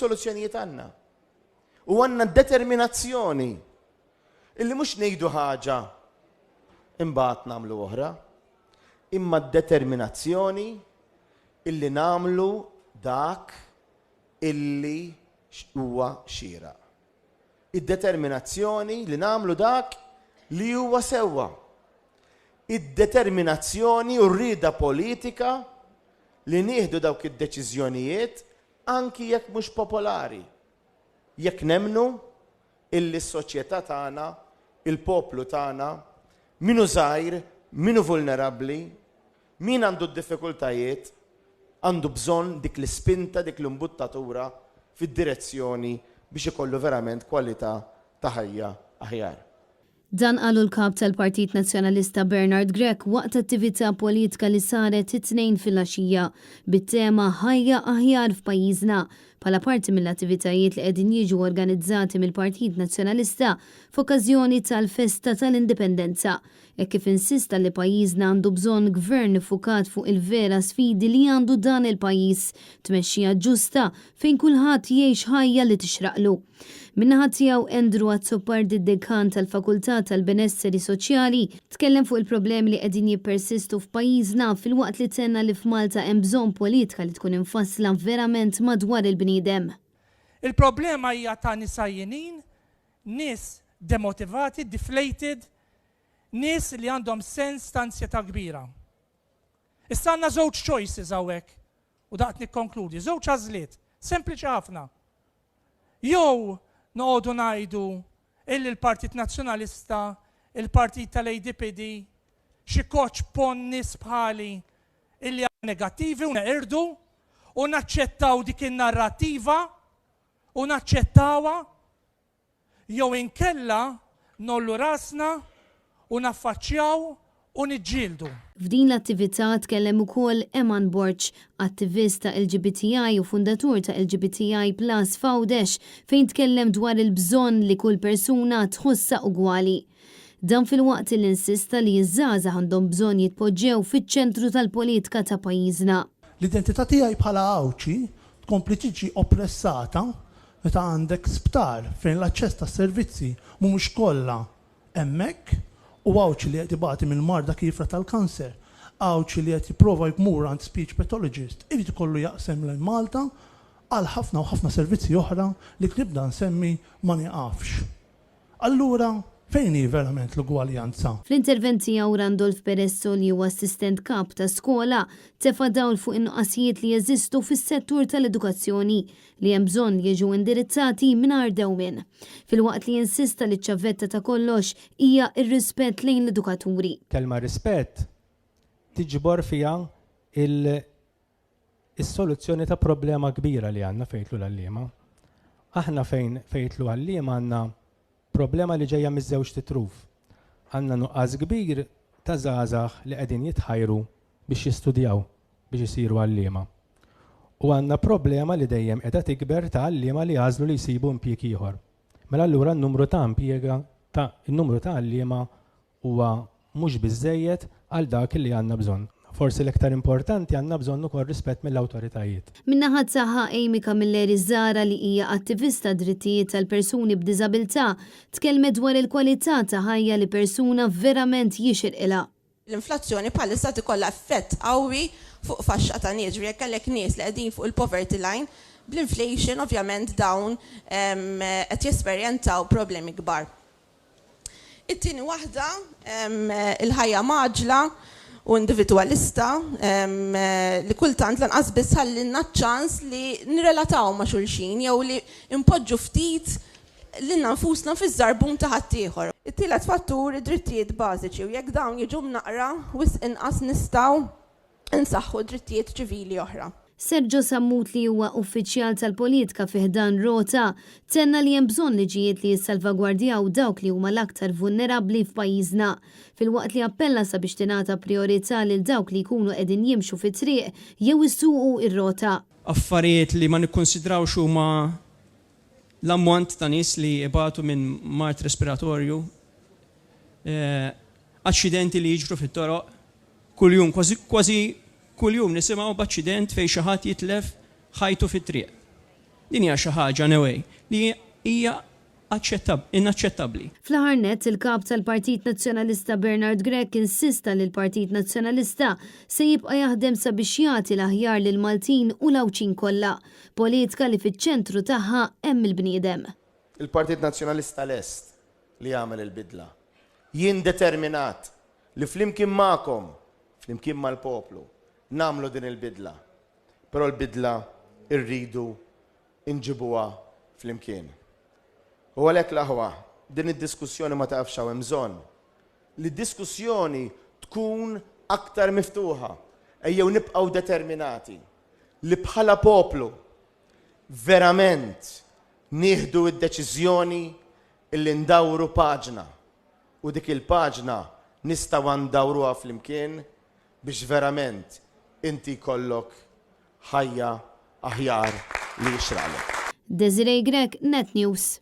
Soluzzjonijiet għandna. U għandna determinazzjoni illi mhux ngħidu ħaġa imbagħad nagħmlu oħra, imma determinazzjoni illi nagħmlu dak illi huwa xieraq. Id-determinazzjoni li nagħmlu dak li huwa sewwa. Id-determinazzjoni u rrieda politika li nieħdu dawk id-deċiżjonijiet anki jekk mhux popolari. Jekk nemnu illi s-soċjetà tagħna, il-poplu tagħna, minu żgħir, minu vulnerabbli, min għandu d-diffikultajiet, għandu bżonn dik l-ispinta, dik l-imbuttatura fid-direzzjoni biex ikollu verament kwalità ta' ħajja aħjar. Dan qalu l-kap tal-Partit Nazzjonalista Bernard Grech waqt attività politika li saret it-tnejn fil-għaxija bit-tema ħajja aħjar f'pajjiżna bħala parti mill-attivitajiet li qegħdin jiġu organizzati mill-Partit Nazzjonalista f'okkażjoni tal-Festa tal-Indipendenza. Hekk kif insista li pajjiżna għandu bżonn gvern fukat fuq il-vera sfidi li għandu dan il-pajjiż, tmexxija ġusta fejn kulħadd jgħix ħajja li tixraqlu. Min-naħa tiegħu Andrew Azzopardi d-dekan tal-Fakultà tal-Benesseri Soċjali tkellem fuq il-problemi li qegħdin jippersistu f'pajjiżna filwaqt li tenna li f'Malta hemm bżonn politika li tkun infassla verament madwar il-bniedem. Il-problema hija ta' nisajjinin, nies demotivati, deflated, nies li għandhom sens ta' ansjetà kbira. Issa għandna żewġ choices hawnhekk u daqt nikkonkludi, żewġ għażliet, sempliċi ħafna. Jew noqogħdu ngħidu illi l-Partit Nazzjonalista, il-Partit tal-ADPD, xi koċ pon nies bħali illi għandhom negattivi u neqirdu u naċċettaw dik in-narrattiva u naċċettawha, jew inkella nollu rasna u naffaċċjaw u niġġieldu. F'din l-attività tkellem ukoll Eman Borch, attivista LGBTI u fundatur ta' LGBTI Plus Fawdesh, fejn tkellem dwar il-bżonn li kull persuna tħossa ugwali. Dan fil-waqt li insista li iż-żgħażagħ għandhom bżonn jitpoġġew fiċ-ċentru tal-politika ta' pajjiżna. L-identità tiegħi bħala Awċi tkompli tiġi oppressata meta għandek sptar fejn l-aċċess tas-servizzi mhumiex kollha hemmhekk. U Awċi li qed ibati mill-marda kifra tal-kanser, Awċi li qed jipprova jmur għand speech pathologist, irid ikollu jaqsem lejn Malta għal ħafna u ħafna servizzi oħra li nibda nsemmi ma nieqafx. Allura fejn hi verament l-ugwaljanza? Fl-interventi tiegħu Randolph Peresso li huwa assistent kap ta' skola tefa' dawl fuq in-nuqqasijiet li jeżistu fis-settur tal-edukazzjoni li hemm bżonn jiġu indirizzati mingħajr dewmien. Filwaqt li jinsista li ċ-ċavetta ta' kollox hija r-rispett lejn l-edukaturi. Kelma rispett tiġbor fiha is-soluzzjoni ta' problema kbira li għandna fejtlu l-għalliema. Aħna fejtlu għalliema għandna problema li ġejja miż-żewġ titruf. Għandna nuqqas kbir ta' żgħażagħ li qegħdin jitħajru biex jistudjaw biex isiru għalliema. U għandna problema li dejjem qiegħda tikber ta' għalliema li għażlu li jsibu impjieg ieħor. Mela allura n-numru ta' għalliema huwa mhux biżżejjed għal dak li għandna bżonn. Forsi l-iktar importanti għandna bżonn ukoll rispett mill-awtoritajiet. Min-naħa tagħha Amy Camilleri Zara li hija attivista drittijiet tal-persuni b'diżabilità tkellmet dwar il-kwalità ta' ħajja li persuna verament jixirqilha. L-inflazzjoni bħalissa tikollha effett qawwi fuq faxxa ta' nies, jekk għalhekk nies li qegħdin fuq il-poverty line, bl-inflation ovvjament dawn qed jesperjenzaw problemi kbar. It-tieni waħda il-ħajja maġla u individualista li kultant lanqas biss ħallilna ċans li nirrelataw ma' xulxin jew li impoġġu ftit lilna nfusna fiż-żarbun ta' ħaddieħor. It-tielet fattur id-drittijiet bażiċi u jekk dawn jiġu mnaqra wisq inqas nistgħu insaħħu drittijiet ċivili oħra. Sergio Sammut li huwa uffiċjal tal-politika fiħdan Rota tenna li hemm bżonn liġijiet li jissalvagwardjaw dawk li huma l-aktar vulnerabbli f'pajjiżna. Filwaqt li appella sabiex tingħata priorità lil dawk li jkunu qegħdin jimxu fit-triq jew issuqu ir-rota. Affarijiet li ma nikkonsidrawx huma l-ammont ta' nies li ibatu minn mart respiratorju, aċċidenti li jiġru fit-toroq kuljum, kważi kuljum nisimgħu b'aċċident fejn xi ħadd jitlef ħajtu fit-triq. Din hija xi ħaġa anyway li hija inaċċettabbli. Fl-aħħar nett, il-kap tal-Partit Nazzjonalista Bernard Grech insista li l-Partit Nazzjonalista se jibqa' jaħdem sabiex jagħti l-aħjar lil Maltin u l-Awċin kollha, politika li fiċ-ċentru tagħha hemm il-bniedem. Il-Partit Nazzjonalista lest li jagħmel il-bidla. Jien determinat li flimkien magħkom, flimkien mal-poplu, nagħmlu din il-bidla. Però l-bidla rridu inġibuha flimkien. U għalhekk l-aħwa, din id-diskussjoni ma tafx hemm bżonn. Li d-diskussjoni tkun aktar miftuħa. Ejjew nibqgħu determinati li bħala poplu verament nieħdu d-deċiżjoni illi ndawru paġna. U dik il-paġna nistgħu ndawruha flimkien biex verament inti jkollok ħajja aħjar li jixraqlek. Desiree Grech, Net News.